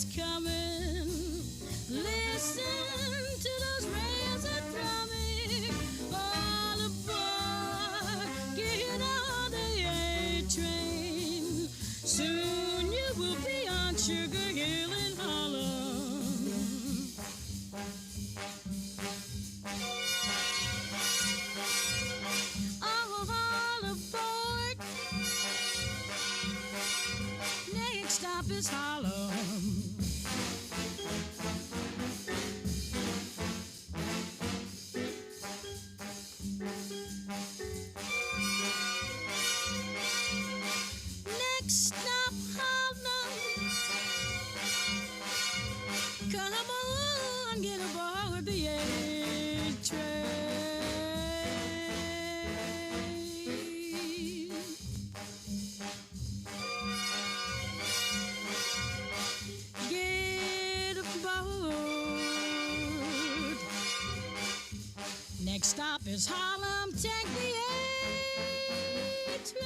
it's coming. Listen to those rails are drumming. All aboard, get on the A train. Soon you will be on Sugar Hill in Harlem. All aboard. Next stop is Harlem. Next stop Harlem. Come on, get aboard the A train. Get aboard. Next stop is Harlem. Take the A train.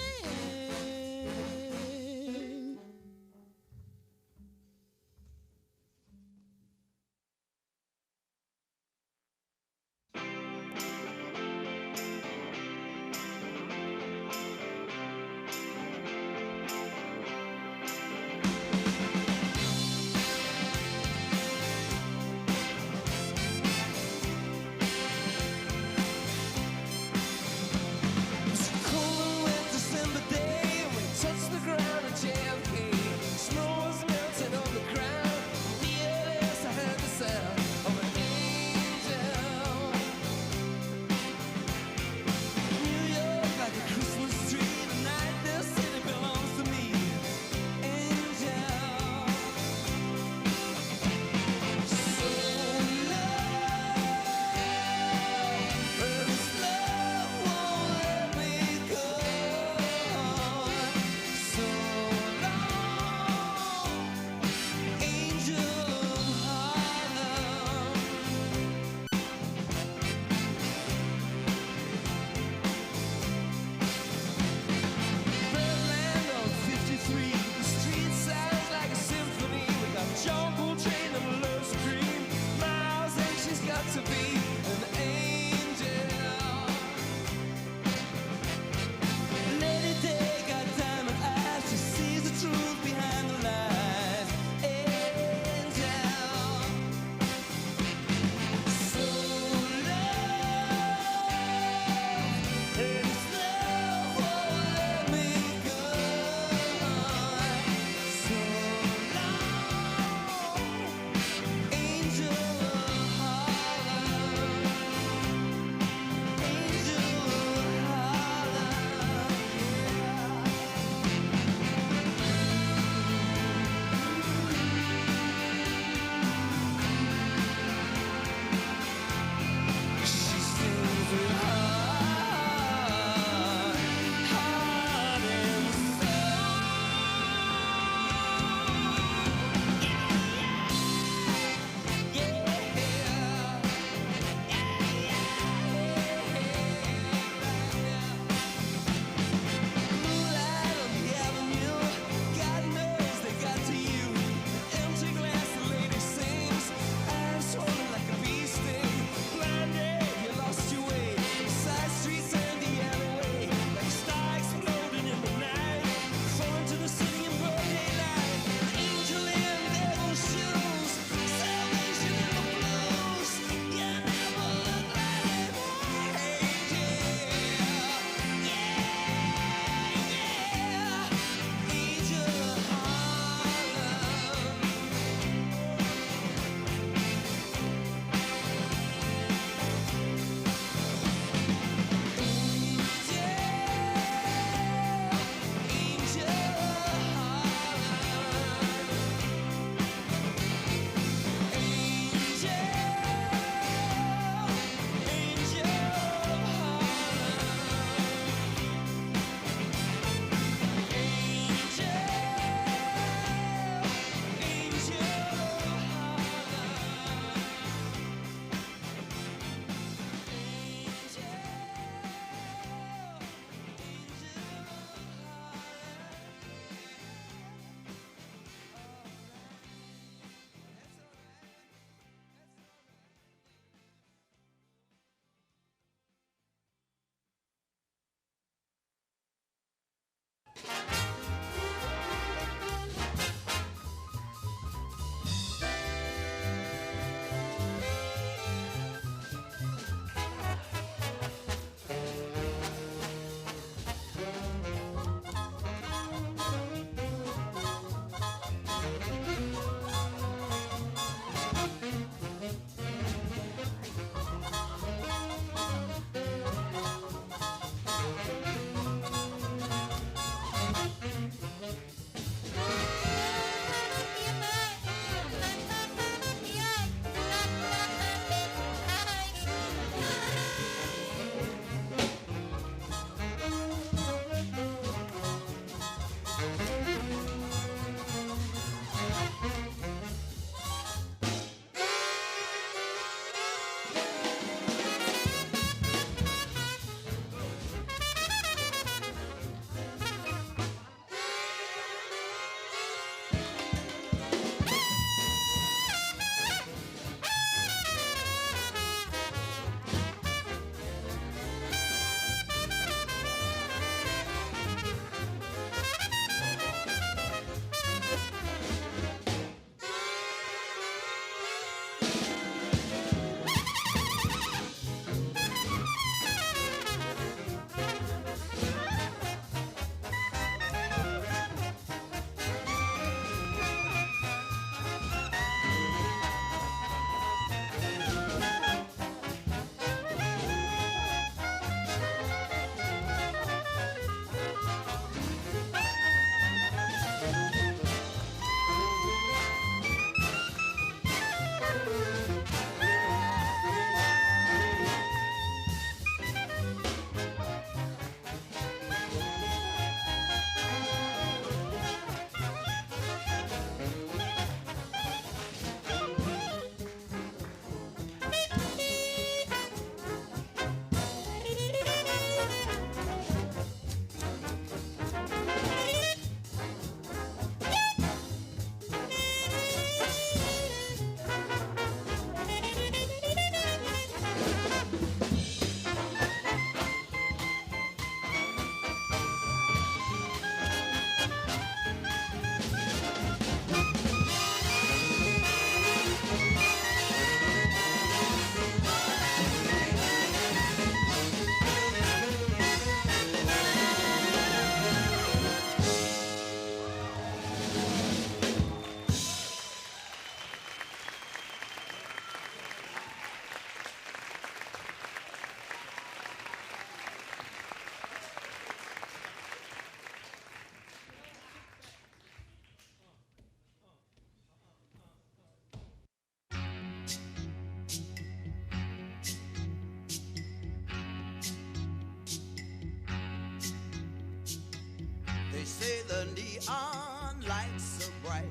neon lights so bright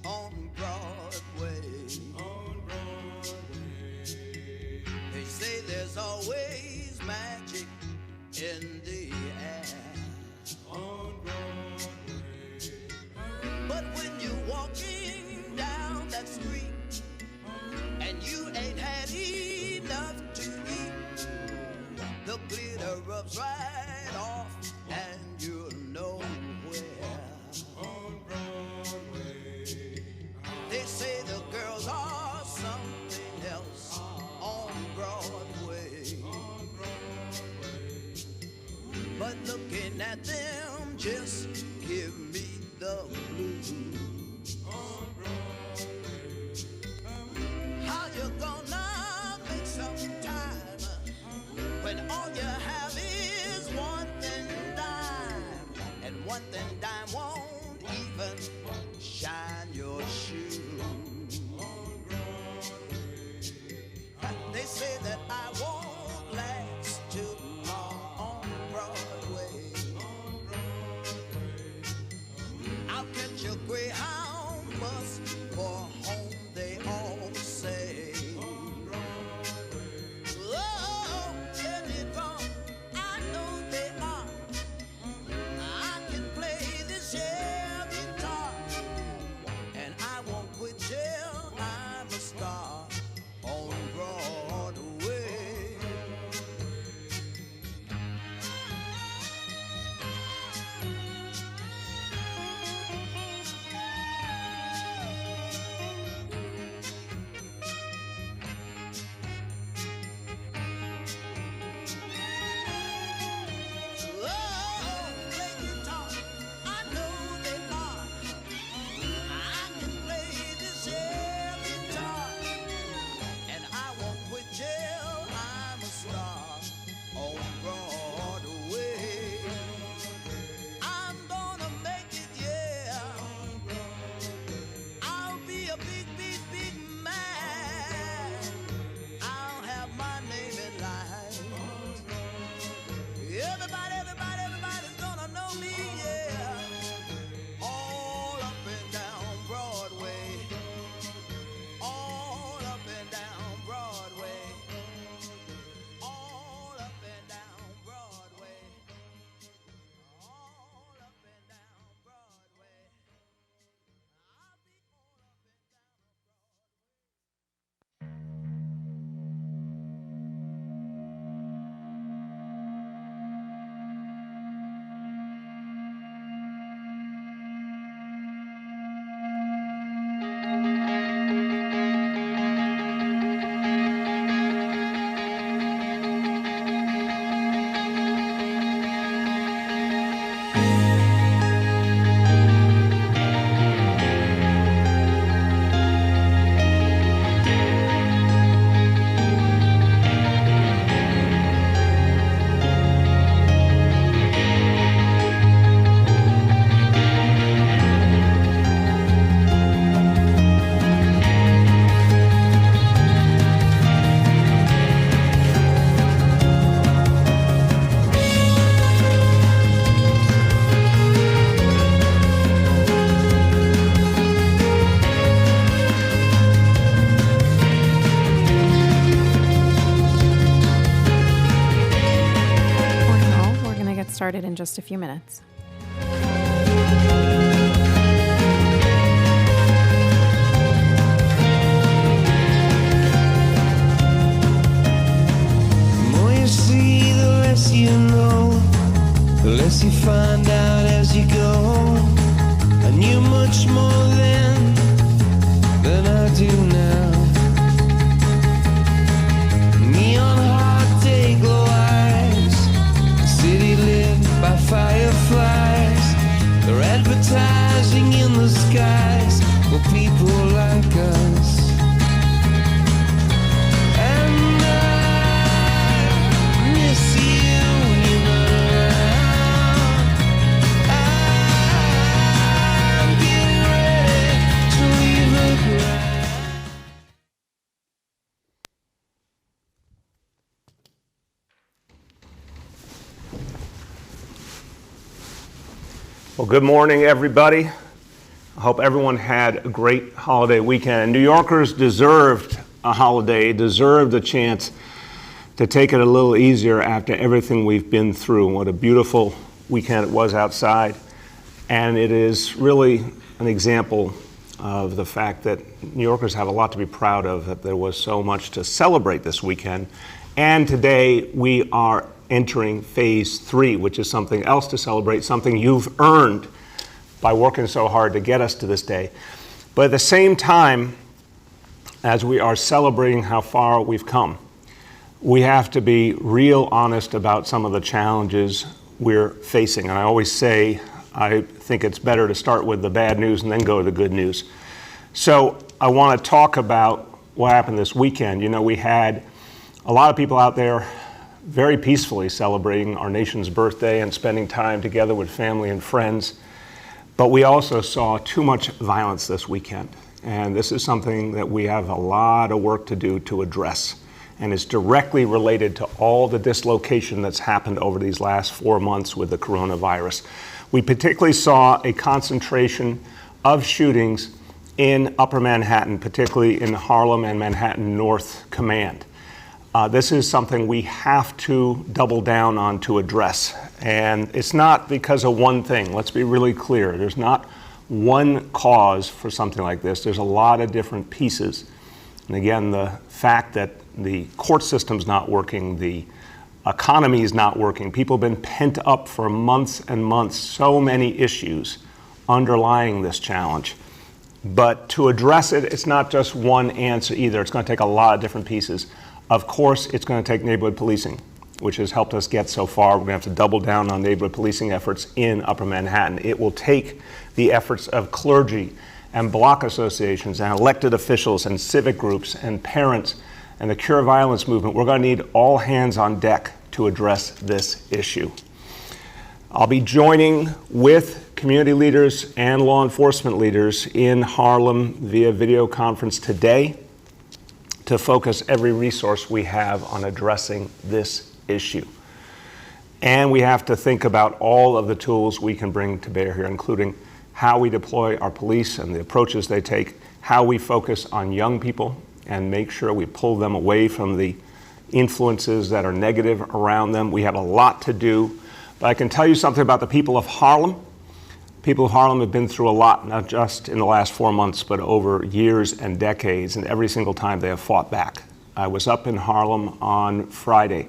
on Broadway. On Broadway. They say there's always magic in the air. On Broadway. But when you're walking down that street and you ain't had enough to eat, the glitter rubs right off and you're nowhere. On Broadway. They say the girls are something else on Broadway. On Broadway. But looking at them just give me the blues. On Broadway. How you gonna make some time when all you have is one thin dime, and one thin dime won't even shine your shoes? They say that I won't last too long on Broadway. I'll catch a Greyhound bus for home, they all say. Oh, Jenny Funk, I know they are. I can play this here guitar, and I won't quit till I'm a star on Broadway. Oh, play guitar, I know they are. I can play this here guitar, and I won't quit till I'm a star on Broadway. I'm gonna make it, yeah. I'll be a big, big, big man. I'll have my name in lights. Everybody's gonna know me, yeah. All up and down Broadway. All up and down Broadway. All up and down Broadway. All up and down Broadway. I'll be all up and down Broadway. We're going to get started in just a few minutes. The more you see, the less you know, the less you find out as you go. I knew much more then than I do now. Neon heart, day glow eyes, a city lit by fireflies. They're advertising in the skies for people like us. And I miss you when you're not around. I'm getting ready to leave the ground. Well, Good morning, everybody. I hope everyone had a great holiday weekend. And New Yorkers deserved a holiday, deserved a chance to take it a little easier after everything we've been through. What a beautiful weekend it was outside. And it is really an example of the fact that New Yorkers have a lot to be proud of, that there was so much to celebrate this weekend. And today we are entering phase 3, which is something else to celebrate, something you've earned by working so hard to get us to this day. But at the same time, as we are celebrating how far we've come, we have to be real honest about some of the challenges we're facing. And I always say, I think it's better to start with the bad news and then go to the good news. So I want to talk about what happened this weekend. You know, we had a lot of people out there very peacefully celebrating our nation's birthday and spending time together with family and friends. But we also saw too much violence this weekend. And this is something that we have a lot of work to do to address. And it's directly related to all the dislocation that's happened over these last 4 months with the coronavirus. We particularly saw a concentration of shootings in Upper Manhattan, particularly in Harlem and Manhattan North Command. This is something we have to double down on to address. And it's not because of one thing. Let's be really clear. There's not one cause for something like this. There's a lot of different pieces. And again, the fact that the court system's not working, the economy is not working, people have been pent up for months and months, so many issues underlying this challenge. But to address it, it's not just one answer either. It's going to take a lot of different pieces. Of course, it's going to take neighborhood policing, which has helped us get so far. We're going to have to double down on neighborhood policing efforts in Upper Manhattan. It will take the efforts of clergy and block associations and elected officials and civic groups and parents and the Cure Violence movement. We're going to need all hands on deck to address this issue. I'll be joining with community leaders and law enforcement leaders in Harlem via video conference today to focus every resource we have on addressing this issue. And we have to think about all of the tools we can bring to bear here, including how we deploy our police and the approaches they take, how we focus on young people and make sure we pull them away from the influences that are negative around them. We have a lot to do, but I can tell you something about the people of Harlem. People of Harlem have been through a lot, not just in the last 4 months, but over years and decades, and every single time they have fought back. I was up in Harlem on Friday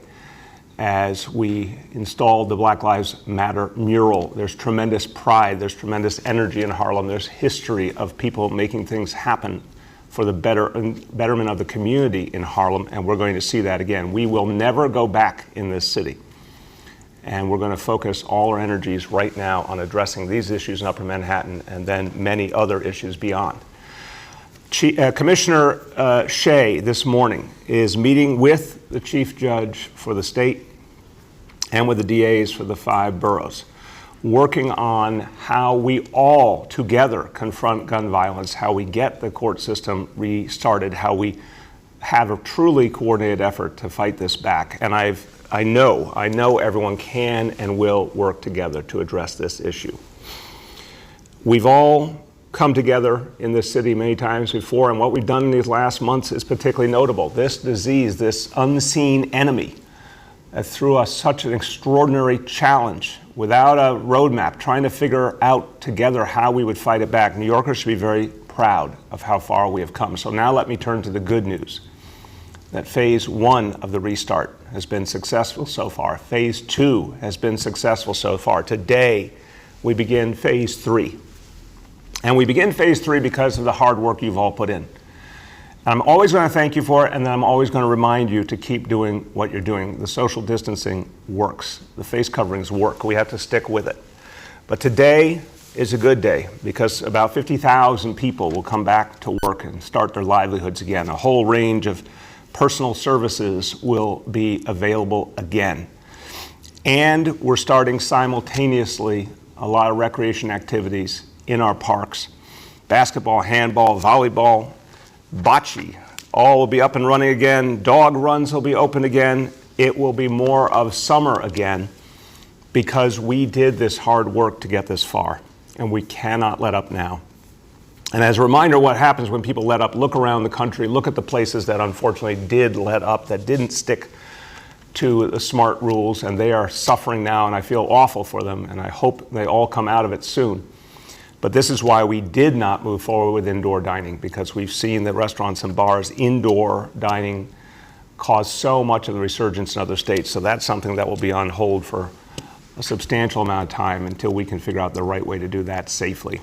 as we installed the Black Lives Matter mural. There's tremendous pride, there's tremendous energy in Harlem, there's history of people making things happen for the betterment of the community in Harlem, and we're going to see that again. We will never go back in this city. And we're going to focus all our energies right now on addressing these issues in Upper Manhattan and then many other issues beyond. Commissioner Shea this morning is meeting with the chief judge for the state and with the DAs for the 5 boroughs, working on how we all together confront gun violence, how we get the court system restarted, how we have a truly coordinated effort to fight this back. And I know everyone can and will work together to address this issue. We've all come together in this city many times before, and what we've done in these last months is particularly notable. This disease, this unseen enemy that threw us such an extraordinary challenge without a roadmap, trying to figure out together how we would fight it back. New Yorkers should be very proud of how far we have come. So now let me turn to the good news, that phase 1 of the restart has been successful so far. Phase 2 has been successful so far. Today, we begin phase 3. And we begin phase 3 because of the hard work you've all put in. I'm always going to thank you for it, and then I'm always going to remind you to keep doing what you're doing. The social distancing works. The face coverings work. We have to stick with it. But today is a good day because about 50,000 people will come back to work and start their livelihoods again. A whole range of personal services will be available again. And we're starting simultaneously a lot of recreation activities in our parks. Basketball, handball, volleyball, bocce, all will be up and running again. Dog runs will be open again. It will be more of summer again because we did this hard work to get this far. and we cannot let up now. And as a reminder, what happens when people let up, look around the country, look at the places that unfortunately did let up, that didn't stick to the smart rules, and they are suffering now, and I feel awful for them, and I hope they all come out of it soon. But this is why we did not move forward with indoor dining, because we've seen that restaurants and bars, indoor dining, cause so much of the resurgence in other states. So that's something that will be on hold for a substantial amount of time until we can figure out the right way to do that safely.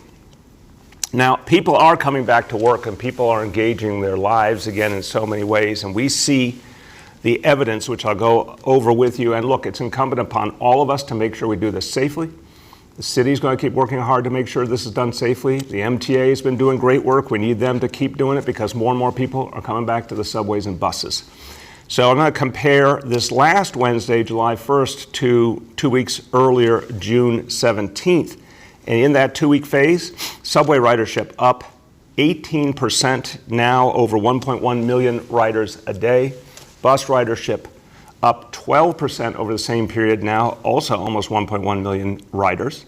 Now, people are coming back to work, and people are engaging their lives again in so many ways, and we see the evidence, which I'll go over with you. And look, it's incumbent upon all of us to make sure we do this safely. The city's going to keep working hard to make sure this is done safely. The MTA has been doing great work. We need them to keep doing it because more and more people are coming back to the subways and buses. So I'm going to compare this last Wednesday, July 1st, to 2 weeks earlier, June 17th. And in that 2-week phase, subway ridership up 18%, now over 1.1 million riders a day. Bus ridership up 12% over the same period, now also almost 1.1 million riders.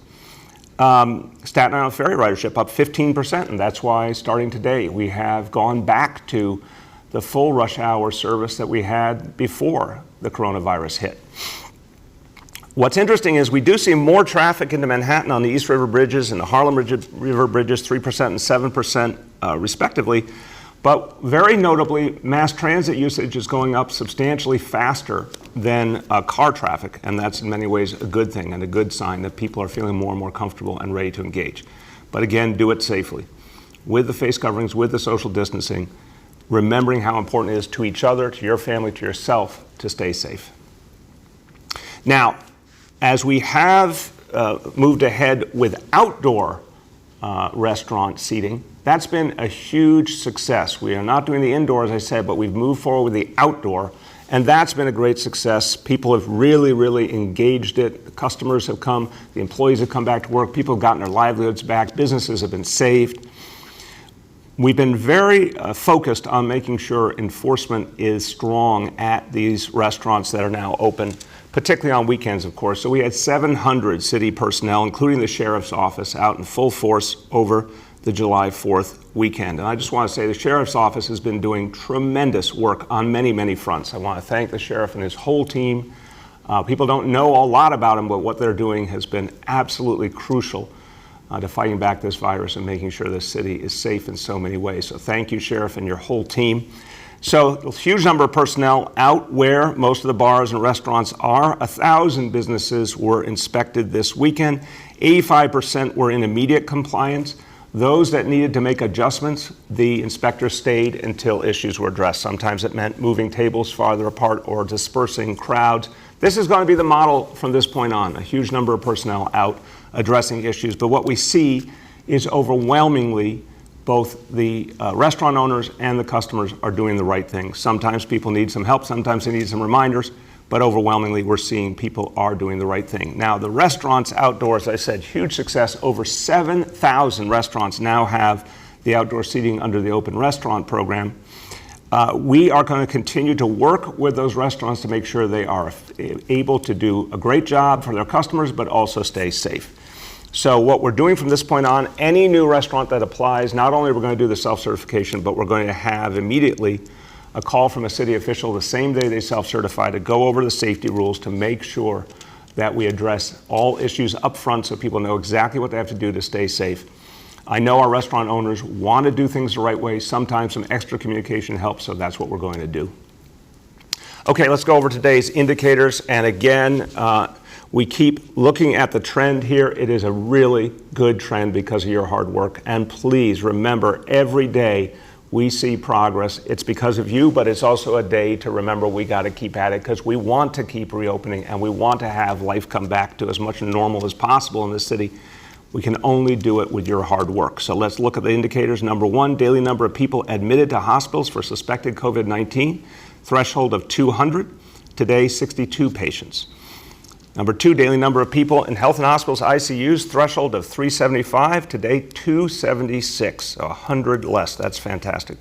Staten Island ferry ridership up 15%, and that's why starting today we have gone back to the full rush hour service that we had before the coronavirus hit. What's interesting is we do see more traffic into Manhattan on the East River bridges and the Harlem River bridges, 3% and 7% respectively. But very notably, mass transit usage is going up substantially faster than car traffic, and that's in many ways a good thing and a good sign that people are feeling more and more comfortable and ready to engage. But again, do it safely, with the face coverings, with the social distancing, remembering how important it is to each other, to your family, to yourself, to stay safe. Now, as we have moved ahead with outdoor restaurant seating, that's been a huge success. We are not doing the indoor, as I said, but we've moved forward with the outdoor, and that's been a great success. People have really, really engaged it. The customers have come, the employees have come back to work, people have gotten their livelihoods back, businesses have been saved. We've been very focused on making sure enforcement is strong at these restaurants that are now open, particularly on weekends, of course. So we had 700 city personnel, including the sheriff's office, out in full force over the July 4th weekend. And I just want to say the sheriff's office has been doing tremendous work on many, many fronts. I want to thank the sheriff and his whole team. People don't know a lot about them, but what they're doing has been absolutely crucial to fighting back this virus and making sure the city is safe in so many ways. So thank you, Sheriff, and your whole team. So a huge number of personnel out where most of the bars and restaurants are. 1,000 businesses were inspected this weekend. 85% were in immediate compliance. Those that needed to make adjustments, the inspector stayed until issues were addressed. Sometimes it meant moving tables farther apart or dispersing crowds. This is going to be the model from this point on, a huge number of personnel out addressing issues. But what we see is overwhelmingly both the restaurant owners and the customers are doing the right thing. Sometimes people need some help, sometimes they need some reminders, but overwhelmingly we're seeing people are doing the right thing. Now the restaurants outdoors, I said, huge success. Over 7,000 restaurants now have the outdoor seating under the open restaurant program. We are going to continue to work with those restaurants to make sure they are able to do a great job for their customers, but also stay safe. So what we're doing from this point on, any new restaurant that applies, not only are we going to do the self-certification, but we're going to have immediately a call from a city official the same day they self-certify to go over the safety rules to make sure that we address all issues up front so people know exactly what they have to do to stay safe. I know our restaurant owners want to do things the right way. Sometimes some extra communication helps, so that's what we're going to do. Okay, let's go over today's indicators. And again, we keep looking at the trend here. It is a really good trend because of your hard work. And please remember, every day we see progress. It's because of you, but it's also a day to remember we got to keep at it because we want to keep reopening and we want to have life come back to as much normal as possible in this city. We can only do it with your hard work. So let's look at the indicators. Number one, daily number of people admitted to hospitals for suspected COVID-19, threshold of 200. Today, 62 patients. Number two, daily number of people in health and hospitals ICUs, threshold of 375. Today, 276, 100 less. That's fantastic.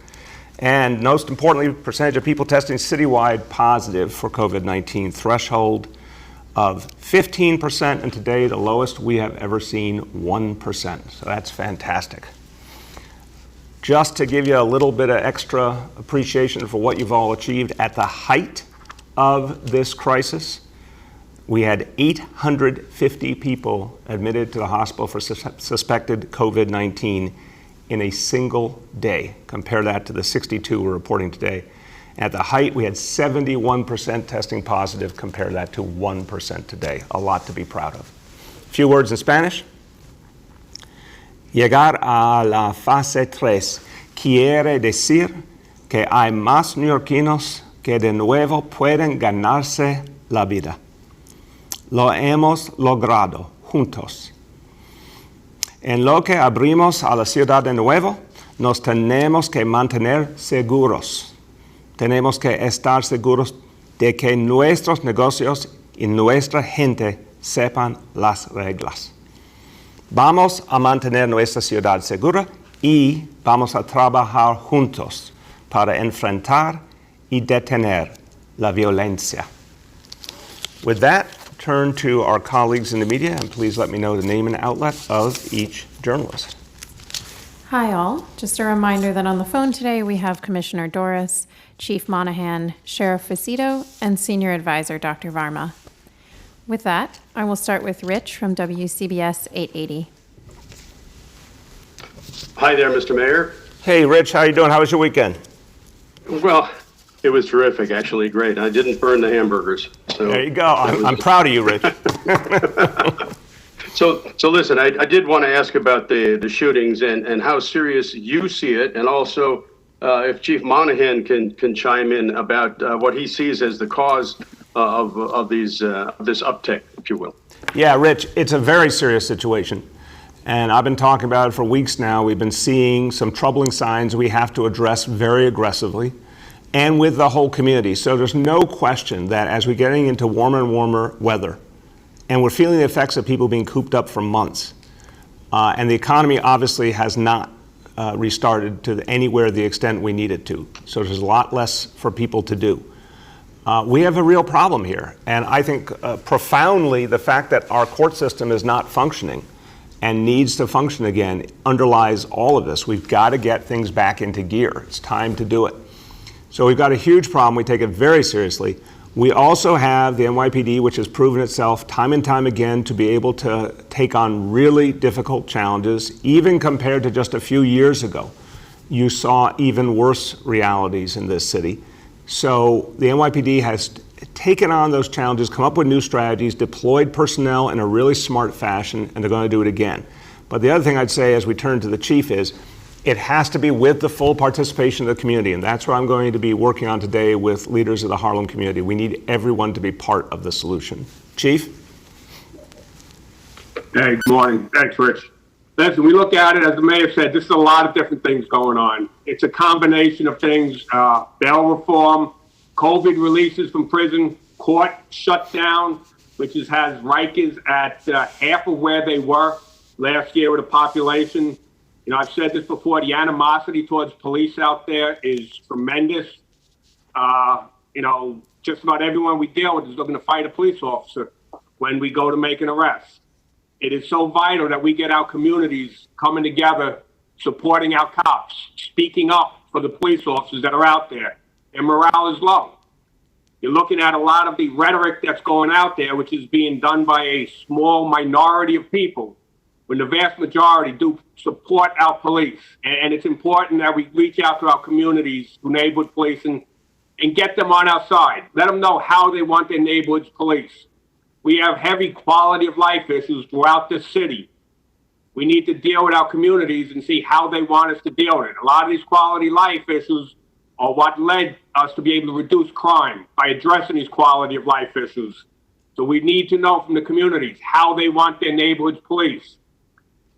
And most importantly, percentage of people testing citywide positive for COVID-19, threshold of 15%, and today the lowest we have ever seen, 1%. So that's fantastic. Just to give you a little bit of extra appreciation for what you've all achieved, at the height of this crisis, we had 850 people admitted to the hospital for suspected COVID-19 in a single day. Compare that to the 62 we're reporting today. At the height, we had 71% testing positive. Compare that to 1% today. A lot to be proud of. A few words in Spanish. Llegar a la fase 3 quiere decir que hay más neoyorquinos que de nuevo pueden ganarse la vida. Lo hemos logrado juntos. En lo que abrimos a la ciudad de nuevo, nos tenemos que mantener seguros. Tenemos que estar seguros de que nuestros negocios y nuestra gente sepan las reglas. Vamos a mantener nuestra ciudad segura y vamos a trabajar juntos para enfrentar y detener la violencia. With that, turn to our colleagues in the media, and please let me know the name and outlet of each journalist. Hi, all. Just a reminder that on the phone today we have Commissioner Doris, Chief Monahan, Sheriff Facito, and Senior Advisor Dr. Varma. With that, I will start with Rich from WCBS 880. Hi there, Mr. Mayor. Hey, Rich, how you doing? How was your weekend? Well, it was terrific, actually, great. I didn't burn the hamburgers. So There you go. I'm proud of you, Rich. So listen, I did want to ask about the shootings and how serious you see it, and also if Chief Monahan can chime in about what he sees as the cause of this uptick, if you will. Yeah, Rich, it's a very serious situation. And I've been talking about it for weeks now. We've been seeing some troubling signs we have to address very aggressively, and with the whole community. So there's no question that as we're getting into warmer and warmer weather, and we're feeling the effects of people being cooped up for months, and the economy obviously has not restarted to anywhere the extent we need it to. So there's a lot less for people to do. We have a real problem here. And I think profoundly the fact that our court system is not functioning and needs to function again underlies all of this. We've got to get things back into gear. It's time to do it. So we've got a huge problem. We take it very seriously. We also have the NYPD, which has proven itself time and time again to be able to take on really difficult challenges, even compared to just a few years ago. You saw even worse realities in this city. So the NYPD has taken on those challenges, come up with new strategies, deployed personnel in a really smart fashion, and they're going to do it again. But the other thing I'd say as we turn to the chief is, it has to be with the full participation of the community, and that's what I'm going to be working on today with leaders of the Harlem community. We need everyone to be part of the solution. Chief? Hey, good morning. Thanks, Rich. Listen, we look at it, as the mayor said, there's a lot of different things going on. It's a combination of things, bail reform, COVID releases from prison, court shutdown, which has Rikers at half of where they were last year with the population. You know, I've said this before, the animosity towards police out there is tremendous. You know, just about everyone we deal with is looking to fight a police officer when we go to make an arrest. It is so vital that we get our communities coming together, supporting our cops, speaking up for the police officers that are out there. And morale is low. You're looking at a lot of the rhetoric that's going out there, which is being done by a small minority of people, when the vast majority do support our police. And it's important that we reach out to our communities through neighborhood policing and get them on our side. Let them know how they want their neighborhoods policed. We have heavy quality of life issues throughout this city. We need to deal with our communities and see how they want us to deal with it. A lot of these quality life issues are what led us to be able to reduce crime by addressing these quality of life issues. So we need to know from the communities how they want their neighborhoods policed.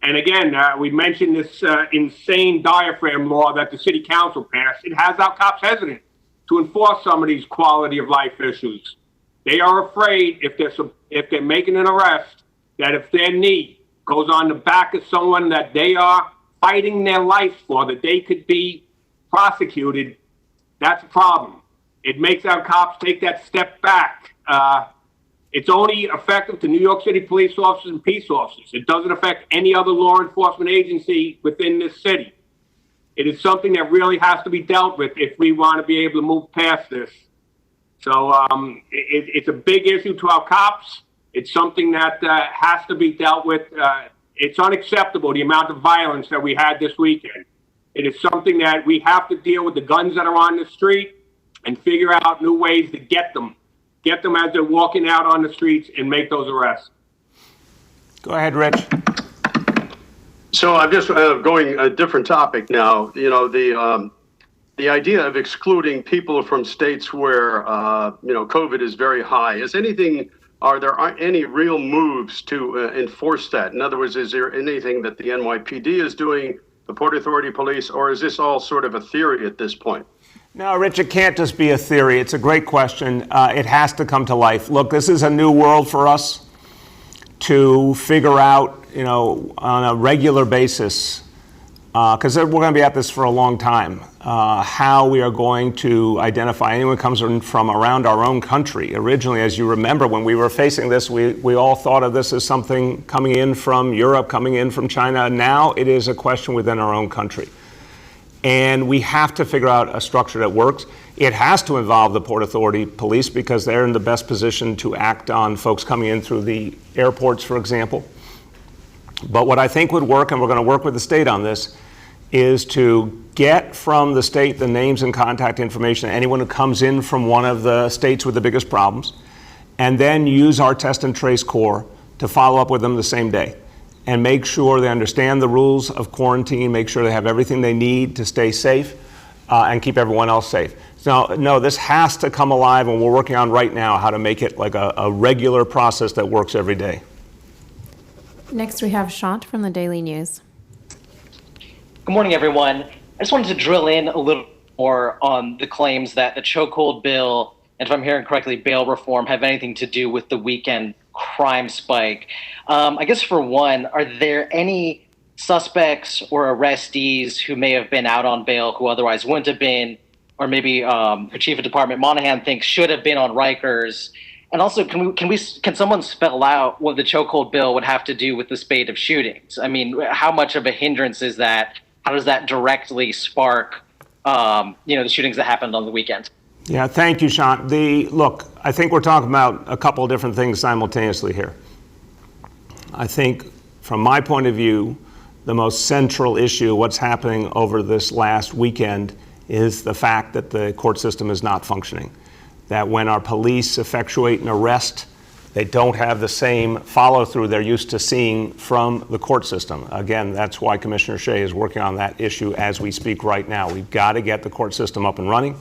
And again, we mentioned this insane diaphragm law that the city council passed. It has our cops hesitant to enforce some of these quality of life issues. They are afraid if they're making an arrest, that if their knee goes on the back of someone that they are fighting their life for, that they could be prosecuted, that's a problem. It makes our cops take that step back. It's only effective to New York City police officers and peace officers. It doesn't affect any other law enforcement agency within this city. It is something that really has to be dealt with if we want to be able to move past this. So it's a big issue to our cops. It's something that has to be dealt with. It's unacceptable, the amount of violence that we had this weekend. It is something that we have to deal with the guns that are on the street and figure out new ways to get them as they're walking out on the streets and make those arrests. Go ahead, Rich. So I'm just going a different topic now. You know, the idea of excluding people from states where, COVID is very high. Are there any real moves to enforce that? In other words, is there anything that the NYPD is doing, the Port Authority Police, or is this all sort of a theory at this point? No, Rich, it can't just be a theory. It's a great question. It has to come to life. Look, this is a new world for us to figure out, on a regular basis, because we're going to be at this for a long time, how we are going to identify anyone who comes in from around our own country. Originally, as you remember, when we were facing this, we all thought of this as something coming in from Europe, coming in from China. Now it is a question within our own country. And we have to figure out a structure that works. It has to involve the Port Authority Police because they're in the best position to act on folks coming in through the airports, for example. But what I think would work, and we're going to work with the state on this, is to get from the state the names and contact information of anyone who comes in from one of the states with the biggest problems, and then use our test and trace core to follow up with them the same day and make sure they understand the rules of quarantine, make sure they have everything they need to stay safe and keep everyone else safe. So, no, this has to come alive, and we're working on right now how to make it like a regular process that works every day. Next, we have Shant from the Daily News. Good morning, everyone. I just wanted to drill in a little more on the claims that the chokehold bill, and if I'm hearing correctly, bail reform, have anything to do with the weekend crime spike. I guess for one, are there any suspects or arrestees who may have been out on bail who otherwise wouldn't have been, or maybe the Chief of Department Monahan thinks should have been on Rikers? And also, can someone spell out what the chokehold bill would have to do with the spate of shootings? I mean, how much of a hindrance is that? How does that directly spark, the shootings that happened on the weekend? Yeah, thank you, Sean. Look, I think we're talking about a couple of different things simultaneously here. I think, from my point of view, the most central issue, what's happening over this last weekend, is the fact that the court system is not functioning. That when our police effectuate an arrest, they don't have the same follow-through they're used to seeing from the court system. Again, that's why Commissioner Shea is working on that issue as we speak right now. We've got to get the court system up and running.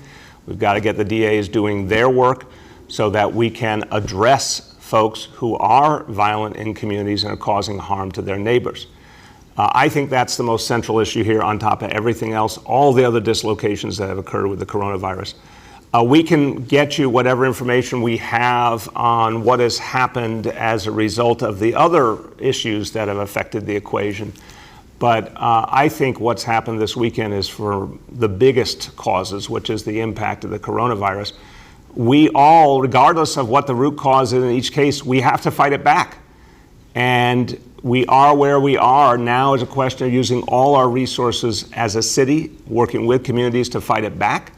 We've got to get the DAs doing their work so that we can address folks who are violent in communities and are causing harm to their neighbors. I think that's the most central issue here on top of everything else, all the other dislocations that have occurred with the coronavirus. We can get you whatever information we have on what has happened as a result of the other issues that have affected the equation. But I think what's happened this weekend is for the biggest causes, which is the impact of the coronavirus. We all, regardless of what the root cause is in each case, we have to fight it back. And we are where we are. Now is a question of using all our resources as a city, working with communities to fight it back.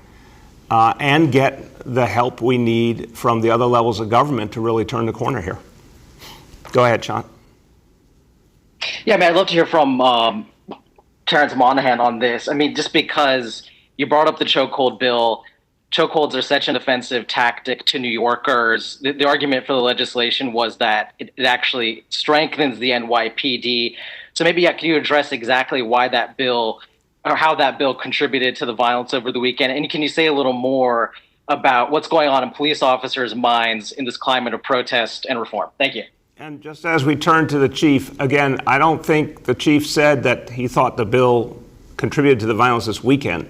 And get the help we need from the other levels of government to really turn the corner here. Go ahead, Sean. Yeah, I'd love to hear from Terrence Monahan on this. I mean, just because you brought up the chokehold bill, chokeholds are such an offensive tactic to New Yorkers. The argument for the legislation was that it actually strengthens the NYPD. So maybe, can you address exactly why that bill, or how that bill contributed to the violence over the weekend? And can you say a little more about what's going on in police officers' minds in this climate of protest and reform? Thank you. And just as we turn to the chief, again, I don't think the chief said that he thought the bill contributed to the violence this weekend.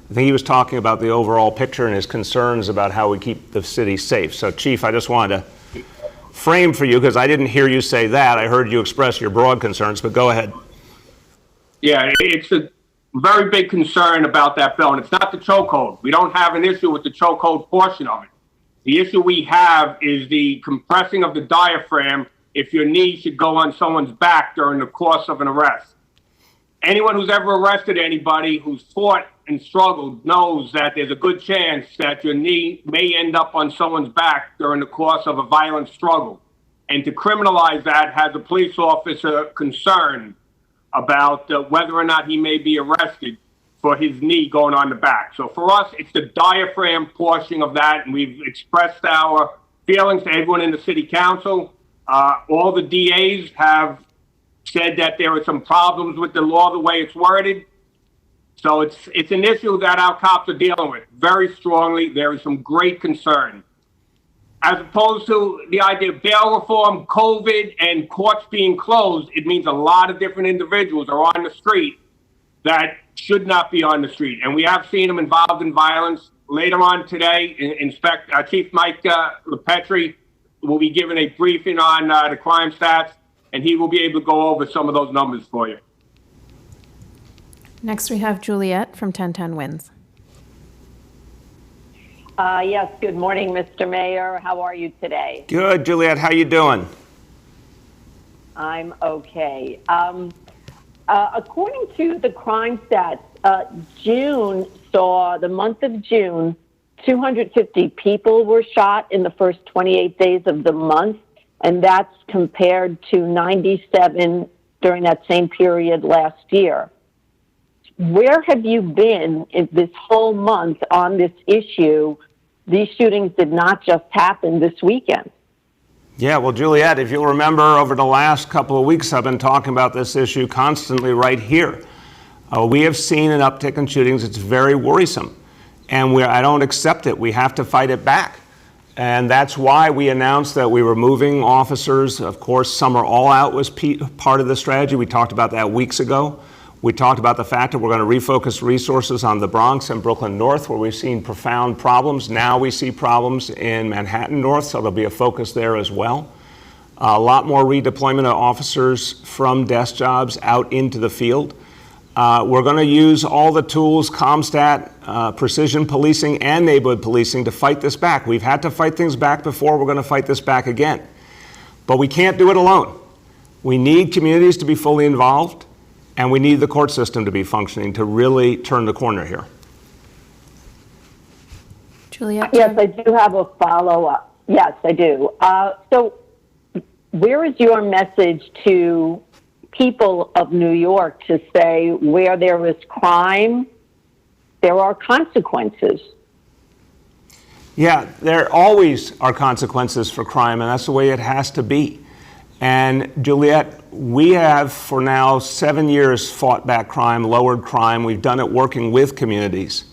I think he was talking about the overall picture and his concerns about how we keep the city safe. So, Chief, I just wanted to frame for you, because I didn't hear you say that. I heard you express your broad concerns, but go ahead. Yeah, it's a very big concern about that bill, and it's not the chokehold. We don't have an issue with the chokehold portion of it. The issue we have is the compressing of the diaphragm if your knee should go on someone's back during the course of an arrest. Anyone who's ever arrested anybody who's fought and struggled knows that there's a good chance that your knee may end up on someone's back during the course of a violent struggle. And to criminalize that has a police officer concerned about whether or not he may be arrested for his knee going on the back. So for us, it's the diaphragm portion of that, and we've expressed our feelings to everyone in the city council. All the DAs have said that there are some problems with the law the way it's worded. So it's an issue that our cops are dealing with very strongly. There is some great concern. As opposed to the idea of bail reform, COVID, and courts being closed, it means a lot of different individuals are on the street that should not be on the street. And we have seen them involved in violence. Later on today, Chief Mike LePetri will be giving a briefing on the crime stats, and he will be able to go over some of those numbers for you. Next, we have Juliet from 1010 Wins. Yes, good morning, Mr. Mayor. How are you today? Good, Juliet. How you doing? I'm okay. According to the crime stats, the month of June, 250 people were shot in the first 28 days of the month, and that's compared to 97 during that same period last year. Where have you been in this whole month on this issue? These shootings did not just happen this weekend. Yeah, well, Juliet, if you'll remember, over the last couple of weeks, I've been talking about this issue constantly right here. We have seen an uptick in shootings. It's very worrisome, and I don't accept it. We have to fight it back. And that's why we announced that we were moving officers. Of course, Summer All Out was part of the strategy. We talked about that weeks ago. We talked about the fact that we're going to refocus resources on the Bronx and Brooklyn North, where we've seen profound problems. Now we see problems in Manhattan North, so there'll be a focus there as well. A lot more redeployment of officers from desk jobs out into the field. We're going to use all the tools, CompStat, precision policing, and neighborhood policing to fight this back. We've had to fight things back before. We're going to fight this back again. But we can't do it alone. We need communities to be fully involved. And we need the court system to be functioning to really turn the corner here. Juliet? Yes, I do have a follow-up. Yes, I do. So where is your message to people of New York to say where there is crime, there are consequences? Yeah, there always are consequences for crime, and that's the way it has to be. And Juliet, we have for now 7 years fought back crime, lowered crime. We've done it working with communities.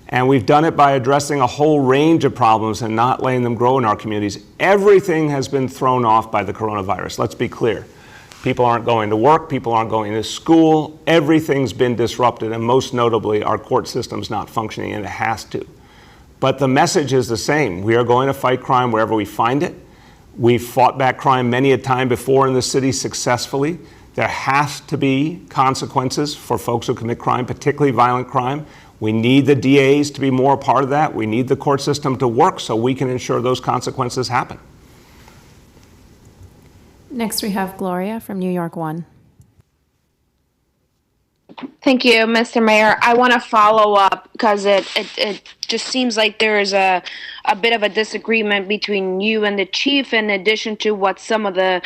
And we've done it by addressing a whole range of problems and not letting them grow in our communities. Everything has been thrown off by the coronavirus, let's be clear. People aren't going to work, people aren't going to school, everything's been disrupted, and most notably, our court system's not functioning, and it has to. But the message is the same. We are going to fight crime wherever we find it. We've fought back crime many a time before in the city successfully. There has to be consequences for folks who commit crime, particularly violent crime. We need the DAs to be more a part of that. We need the court system to work so we can ensure those consequences happen. Next, we have Gloria from New York One. Thank you, Mr. Mayor. I want to follow up because it just seems like there is a bit of a disagreement between you and the chief, in addition to what some of the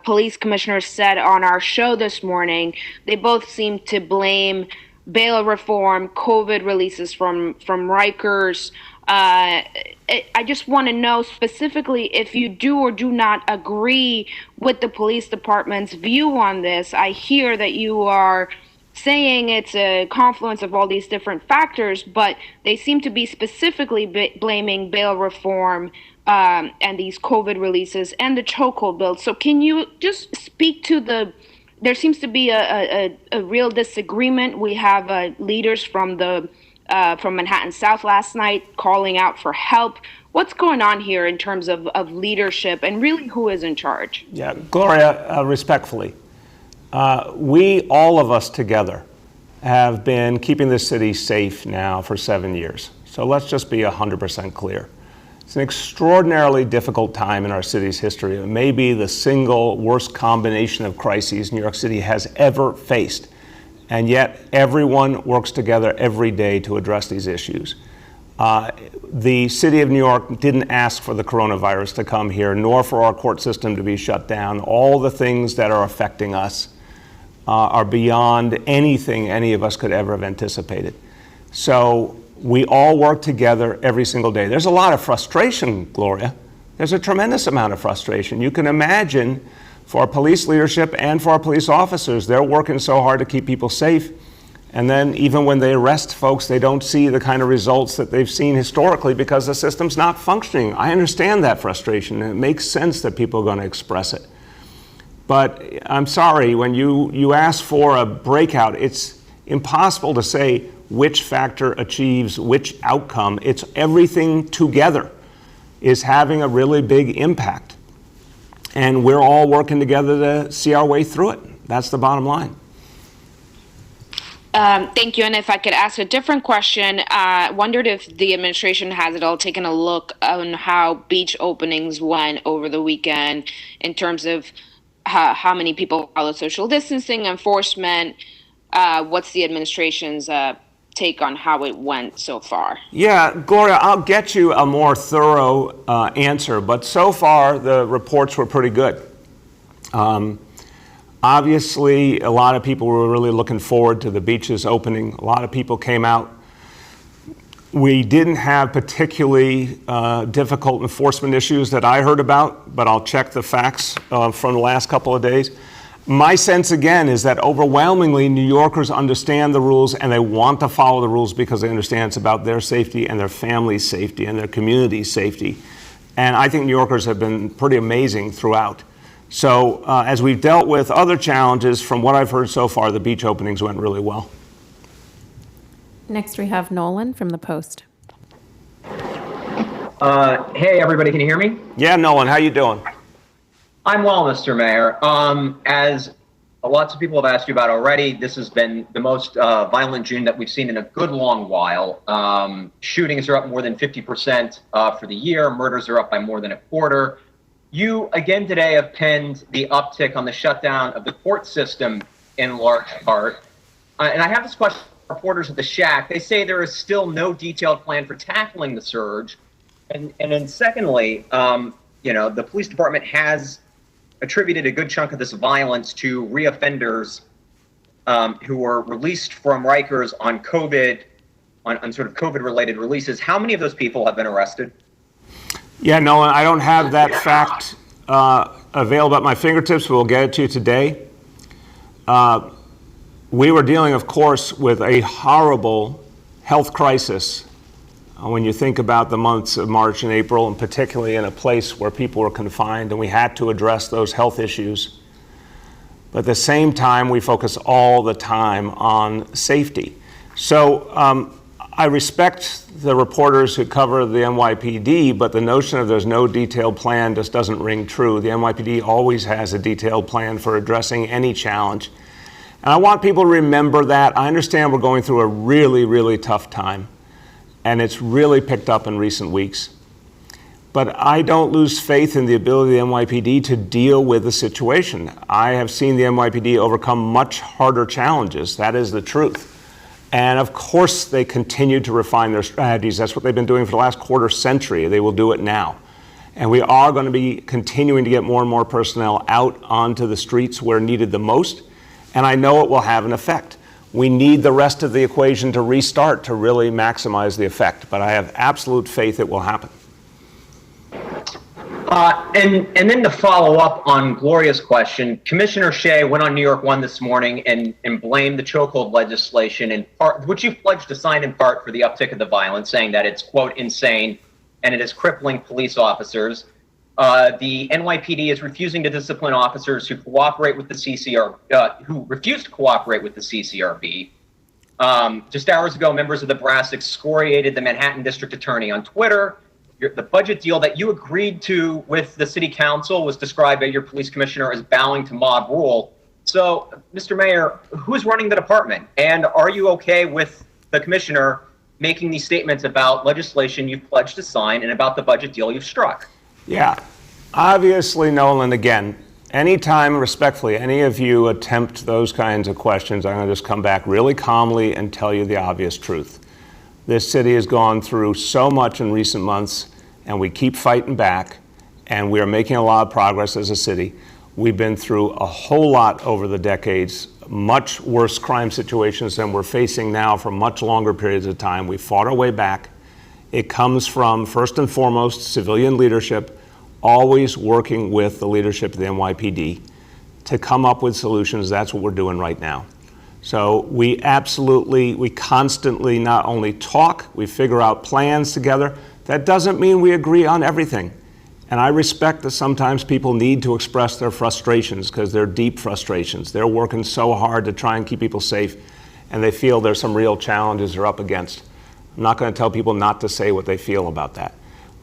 police commissioners said on our show this morning. They both seem to blame bail reform, COVID releases from Rikers. I just want to know specifically if you do or do not agree with the police department's view on this. I hear that you are saying it's a confluence of all these different factors, but they seem to be specifically blaming bail reform and these COVID releases and the chokehold bill. So can you just speak to there seems to be a real disagreement. We have leaders from Manhattan South last night calling out for help. What's going on here in terms of leadership and really who is in charge? Yeah, Gloria, respectfully, all of us together, have been keeping this city safe now for 7 years. So let's just be 100% clear. It's an extraordinarily difficult time in our city's history. It may be the single worst combination of crises New York City has ever faced. And yet everyone works together every day to address these issues. The city of New York didn't ask for the coronavirus to come here, nor for our court system to be shut down. All the things that are affecting us are beyond anything any of us could ever have anticipated. So we all work together every single day. There's a lot of frustration, Gloria. There's a tremendous amount of frustration. You can imagine for our police leadership and for our police officers, they're working so hard to keep people safe. And then even when they arrest folks, they don't see the kind of results that they've seen historically because the system's not functioning. I understand that frustration, and it makes sense that people are going to express it. But I'm sorry, when you ask for a breakout, it's impossible to say which factor achieves which outcome. It's everything together is having a really big impact. And we're all working together to see our way through it. That's the bottom line. Thank you. And if I could ask a different question, wondered if the administration has at all taken a look on how beach openings went over the weekend in terms of how many people follow social distancing, enforcement. What's the administration's take on how it went so far? Yeah, Gloria, I'll get you a more thorough answer, but so far the reports were pretty good. Obviously, a lot of people were really looking forward to the beaches opening. A lot of people came out. We didn't have particularly difficult enforcement issues that I heard about, but I'll check the facts from the last couple of days. My sense, again, is that overwhelmingly New Yorkers understand the rules and they want to follow the rules because they understand it's about their safety and their family's safety and their community's safety. And I think New Yorkers have been pretty amazing throughout. So as we've dealt with other challenges, from what I've heard so far, the beach openings went really well. Next, we have Nolan from The Post. Hey, everybody, can you hear me? Yeah, Nolan, how you doing? I'm well, Mr. Mayor. As lots of people have asked you about already, this has been the most violent June that we've seen in a good long while. Shootings are up more than 50% for the year. Murders are up by more than a quarter. You, again today, have pinned the uptick on the shutdown of the court system in large part. And I have this question from reporters at the Shack. They say there is still no detailed plan for tackling the surge. And then secondly, the police department has attributed a good chunk of this violence to reoffenders who were released from Rikers on COVID, on sort of COVID-related releases. How many of those people have been arrested? Yeah, Nolan, I don't have that fact available at my fingertips, but we'll get it to you today. We were dealing, of course, with a horrible health crisis when you think about the months of March and April, and particularly in a place where people were confined, and we had to address those health issues. But at the same time, we focus all the time on safety. So I respect the reporters who cover the NYPD, but the notion of there's no detailed plan just doesn't ring true. The NYPD always has a detailed plan for addressing any challenge. And I want people to remember that. I understand we're going through a really, really tough time, and it's really picked up in recent weeks. But I don't lose faith in the ability of the NYPD to deal with the situation. I have seen the NYPD overcome much harder challenges. That is the truth. And of course, they continue to refine their strategies. That's what they've been doing for the last quarter century. They will do it now. And we are going to be continuing to get more and more personnel out onto the streets where needed the most. And I know it will have an effect. We need the rest of the equation to restart to really maximize the effect. But I have absolute faith it will happen. And then to follow up on Gloria's question, Commissioner Shea went on New York One this morning and blamed the chokehold legislation, in part, which you pledged to sign in part, for the uptick of the violence, saying that it's, quote, insane and it is crippling police officers. The NYPD is refusing to discipline officers who cooperate with the who refuse to cooperate with the CCRB. Just hours ago, members of the brass excoriated the Manhattan District Attorney on Twitter. The budget deal that you agreed to with the city council was described by your police commissioner as bowing to mob rule. So, Mr. Mayor, who's running the department? And are you okay with the commissioner making these statements about legislation you've pledged to sign and about the budget deal you've struck? Yeah, obviously, Nolan, again, anytime, respectfully, any of you attempt those kinds of questions, I'm going to just come back really calmly and tell you the obvious truth. This city has gone through so much in recent months, and we keep fighting back, and we are making a lot of progress as a city. We've been through a whole lot over the decades, much worse crime situations than we're facing now for much longer periods of time. We fought our way back. It comes from, first and foremost, civilian leadership, always working with the leadership of the NYPD to come up with solutions. That's what we're doing right now. So we constantly not only talk, we figure out plans together. That doesn't mean we agree on everything. And I respect that sometimes people need to express their frustrations because they're deep frustrations. They're working so hard to try and keep people safe, and they feel there's some real challenges they're up against. I'm not going to tell people not to say what they feel about that.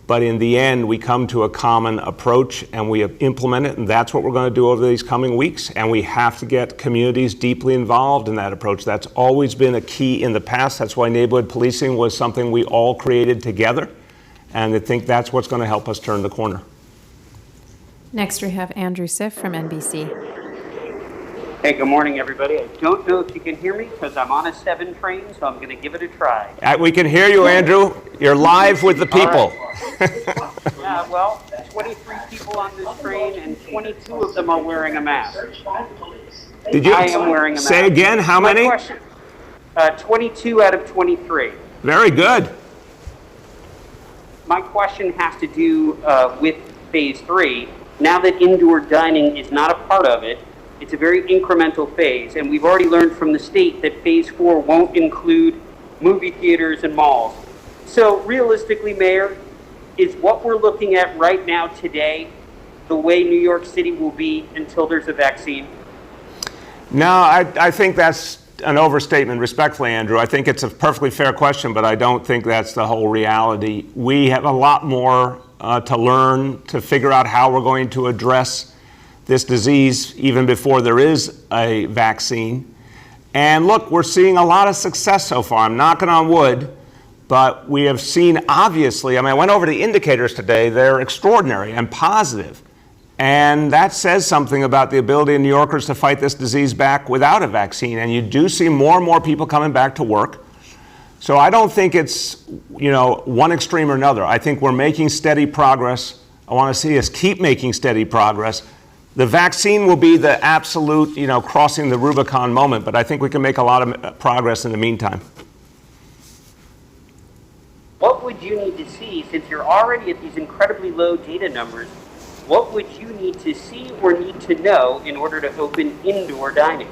But in the end, we come to a common approach and we implement it, and that's what we're going to do over these coming weeks. And we have to get communities deeply involved in that approach. That's always been a key in the past. That's why neighborhood policing was something we all created together. And I think that's what's going to help us turn the corner. Next, we have Andrew Siff from NBC. Hey, good morning, everybody. I don't know if you can hear me because I'm on a 7 train, so I'm going to give it a try. We can hear you, Andrew. You're live with the people. Well, 23 people on this train, and 22 of them are wearing a mask. Did you I am wearing a mask. say again, how many? 22 out of 23. Very good. My question has to do with Phase 3. Now that indoor dining is not a part of it, it's a very incremental phase, and we've already learned from the state that Phase 4 won't include movie theaters and malls. So realistically, Mayor, is what we're looking at right now today the way New York City will be until there's a vaccine? No, I think that's an overstatement, respectfully, Andrew. I think it's a perfectly fair question, but I don't think that's the whole reality. We have a lot more to learn to figure out how we're going to address this disease even before there is a vaccine. And look, we're seeing a lot of success so far. I'm knocking on wood, but we have seen, obviously, I went over the indicators today. They're extraordinary and positive. And that says something about the ability of New Yorkers to fight this disease back without a vaccine. And you do see more and more people coming back to work. So I don't think it's, one extreme or another. I think we're making steady progress. I want to see us keep making steady progress. The vaccine will be the absolute, crossing the Rubicon moment, but I think we can make a lot of progress in the meantime. What would you need to see, since you're already at these incredibly low data numbers, what would you need to see or need to know in order to open indoor dining?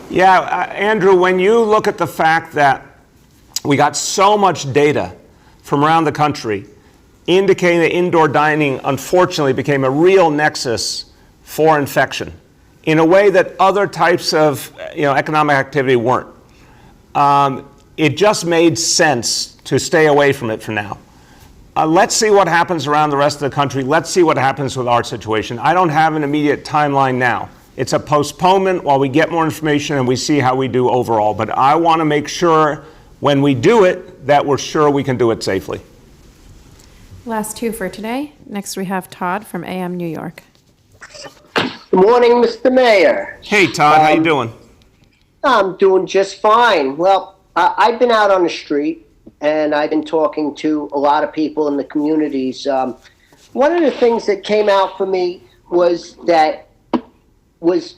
Yeah, Andrew, when you look at the fact that we got so much data from around the country indicating that indoor dining, unfortunately, became a real nexus for infection in a way that other types of economic activity weren't. It just made sense to stay away from it for now. Let's see what happens around the rest of the country. Let's see what happens with our situation. I don't have an immediate timeline now. It's a postponement while we get more information and we see how we do overall. But I want to make sure when we do it that we're sure we can do it safely. Last 2 for today. Next, we have Todd from AM New York. Good morning, Mr. Mayor. Hey, Todd, how you doing? I'm doing just fine. Well, I've been out on the street, and I've been talking to a lot of people in the communities. One of the things that came out for me was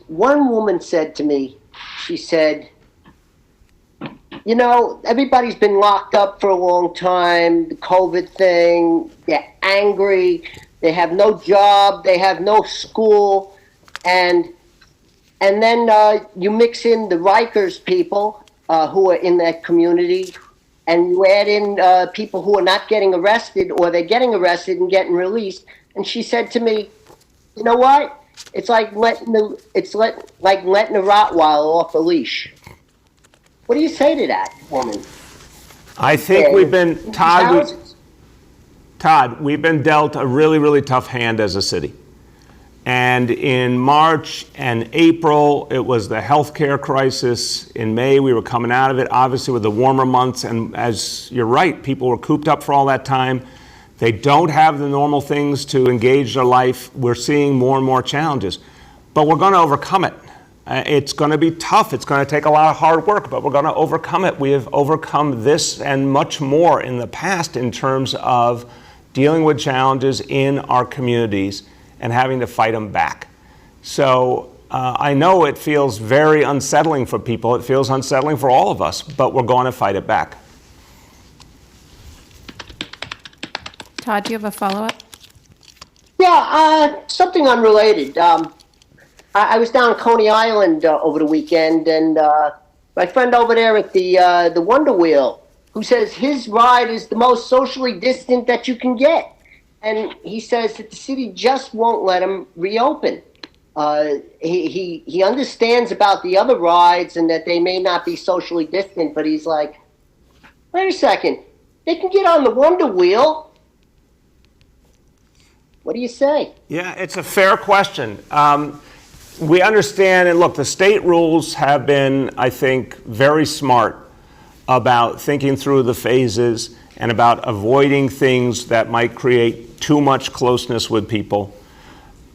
one woman said to me, she said, everybody's been locked up for a long time, the COVID thing, they're angry, they have no job, they have no school, and then you mix in the Rikers people who are in that community, and you add in people who are not getting arrested, or they're getting arrested and getting released. And she said to me, you know what? It's like letting a Rottweiler off a leash. What do you say to that, woman? I think we've been, Todd, we've been dealt a really, really tough hand as a city. And in March and April, it was the healthcare crisis. In May, we were coming out of it, obviously with the warmer months. And as you're right, people were cooped up for all that time. They don't have the normal things to engage their life. We're seeing more and more challenges, but we're going to overcome it. It's going to be tough. It's going to take a lot of hard work, but we're going to overcome it. We have overcome this and much more in the past in terms of dealing with challenges in our communities and having to fight them back. So I know it feels very unsettling for people. It feels unsettling for all of us, but we're going to fight it back. Todd, do you have a follow-up? Yeah, something unrelated. I was down in Coney Island over the weekend, and my friend over there at the Wonder Wheel, who says his ride is the most socially distant that you can get. And he says that the city just won't let him reopen. He understands about the other rides and that they may not be socially distant, but he's like, wait a second, they can get on the Wonder Wheel. What do you say? Yeah, it's a fair question. We understand, and look, the state rules have been, I think, very smart about thinking through the phases and about avoiding things that might create too much closeness with people.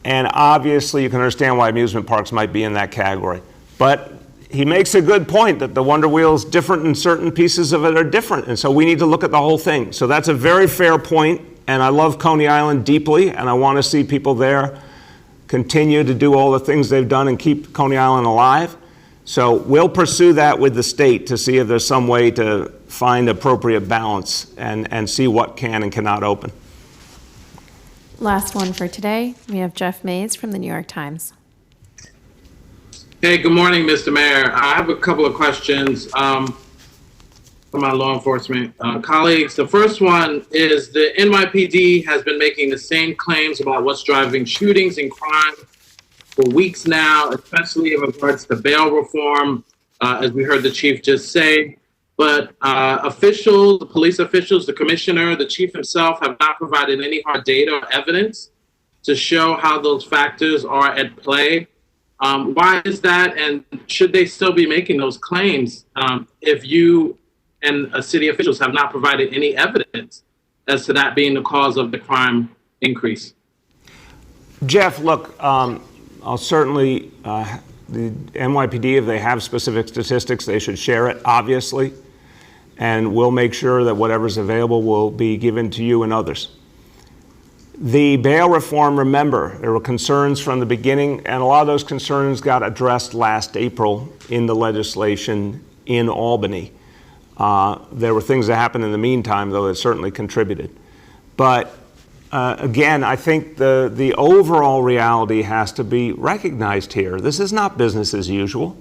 And obviously, you can understand why amusement parks might be in that category. But he makes a good point that the Wonder Wheel is different and certain pieces of it are different. And so we need to look at the whole thing. So that's a very fair point. And I love Coney Island deeply, and I want to see people there continue to do all the things they've done and keep Coney Island alive. So we'll pursue that with the state to see if there's some way to find appropriate balance and see what can and cannot open. Last one for today. We have Jeff Mays from the New York Times. Hey, good morning, Mr. Mayor. I have a couple of questions for my law enforcement colleagues. The first one is the NYPD has been making the same claims about what's driving shootings and crime for weeks now, especially in regards to bail reform, as we heard the chief just say. But officials, police officials, the commissioner, the chief himself have not provided any hard data or evidence to show how those factors are at play. Why is that? And should they still be making those claims if you and city officials have not provided any evidence as to that being the cause of the crime increase? Jeff, look, I'll certainly, the NYPD, if they have specific statistics, they should share it, obviously. And we'll make sure that whatever's available will be given to you and others. The bail reform, remember, there were concerns from the beginning, and a lot of those concerns got addressed last April in the legislation in Albany. There were things that happened in the meantime, though, that certainly contributed. But again, I think the overall reality has to be recognized here. This is not business as usual.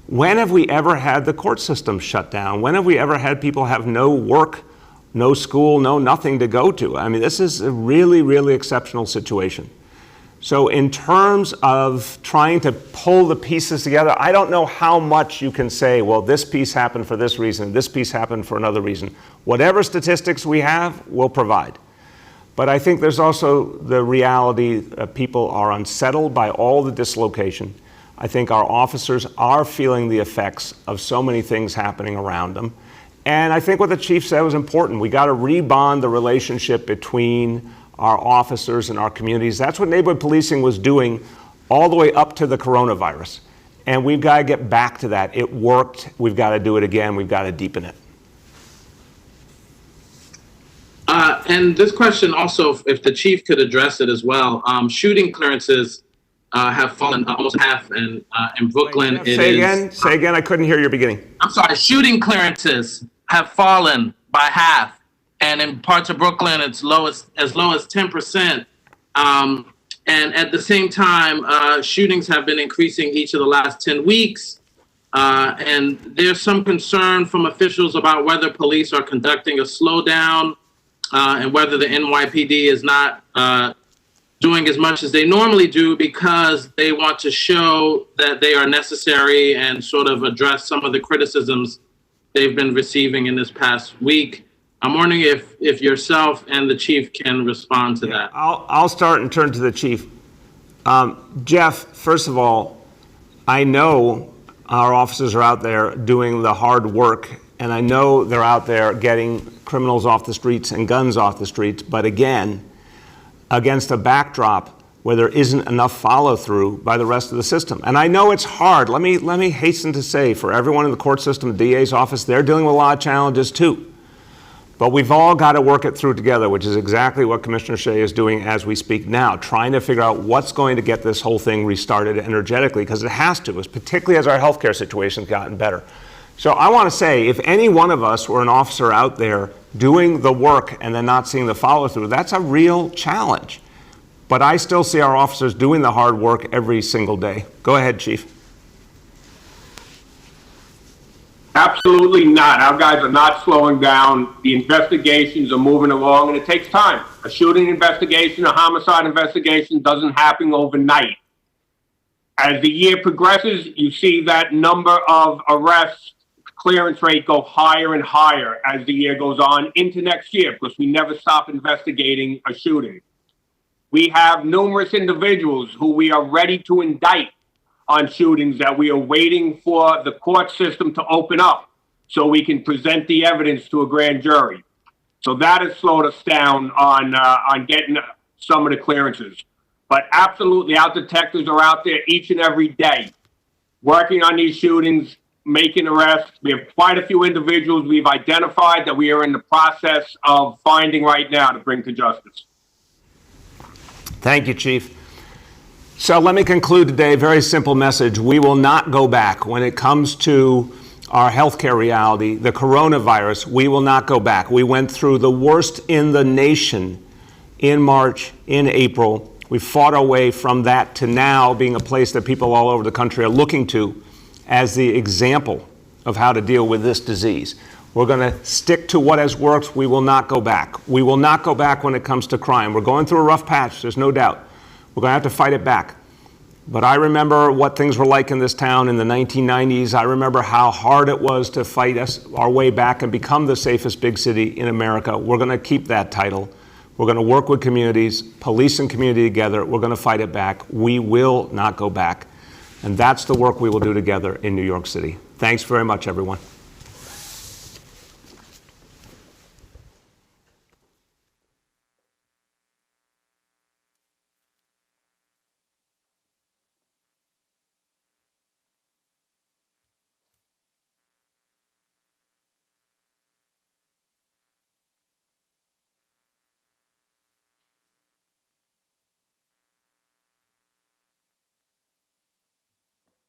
When have we ever had the court system shut down? When have we ever had people have no work, no school, no nothing to go to? I mean, this is a really, really exceptional situation. So in terms of trying to pull the pieces together, I don't know how much you can say, well, this piece happened for this reason, this piece happened for another reason. Whatever statistics we have, we'll provide. But I think there's also the reality that people are unsettled by all the dislocation. I think our officers are feeling the effects of so many things happening around them. And I think what the chief said was important. We got to rebond the relationship between our officers and our communities. That's what neighborhood policing was doing all the way up to the coronavirus. And we've got to get back to that. It worked. We've got to do it again. We've got to deepen it. And this question also, if the chief could address it as well, shooting clearances have fallen almost half, and in Brooklyn Wait, say again, I couldn't hear your beginning. I'm sorry, shooting clearances have fallen by half, and in parts of Brooklyn it's as low as 10%. And at the same time, shootings have been increasing each of the last 10 weeks. And there's some concern from officials about whether police are conducting a slowdown and whether the NYPD is not doing as much as they normally do because they want to show that they are necessary and sort of address some of the criticisms they've been receiving in this past week. I'm wondering if yourself and the chief can respond to that. I'll start and turn to the chief. Jeff, first of all, I know our officers are out there doing the hard work, and I know they're out there getting criminals off the streets and guns off the streets, but again, against a backdrop where there isn't enough follow-through by the rest of the system. And I know it's hard. Let me hasten to say, for everyone in the court system, the DA's office, they're dealing with a lot of challenges too. But we've all got to work it through together, which is exactly what Commissioner Shea is doing as we speak now, trying to figure out what's going to get this whole thing restarted energetically, because it has to, particularly as our healthcare situation's gotten better. So I want to say, if any one of us were an officer out there doing the work and then not seeing the follow-through, that's a real challenge. But I still see our officers doing the hard work every single day. Go ahead, Chief. Absolutely not. Our guys are not slowing down. The investigations are moving along, and it takes time. A shooting investigation, a homicide investigation doesn't happen overnight. As the year progresses, you see that number of arrests, clearance rate go higher and higher as the year goes on into next year, because we never stop investigating a shooting. We have numerous individuals who we are ready to indict on shootings that we are waiting for the court system to open up so we can present the evidence to a grand jury. So that has slowed us down on getting some of the clearances. But absolutely, our detectives are out there each and every day working on these shootings, making arrests. We have quite a few individuals we've identified that we are in the process of finding right now to bring to justice. Thank you, Chief. So let me conclude today, a very simple message. We will not go back when it comes to our healthcare reality, the coronavirus. We will not go back. We went through the worst in the nation in March, in April. We fought our way from that to now being a place that people all over the country are looking to as the example of how to deal with this disease. We're going to stick to what has worked. We will not go back. We will not go back when it comes to crime. We're going through a rough patch, there's no doubt. We're going to have to fight it back. But I remember what things were like in this town in the 1990s. I remember how hard it was to fight our way back and become the safest big city in America. We're going to keep that title. We're going to work with communities, police and community together. We're going to fight it back. We will not go back. And that's the work we will do together in New York City. Thanks very much, everyone.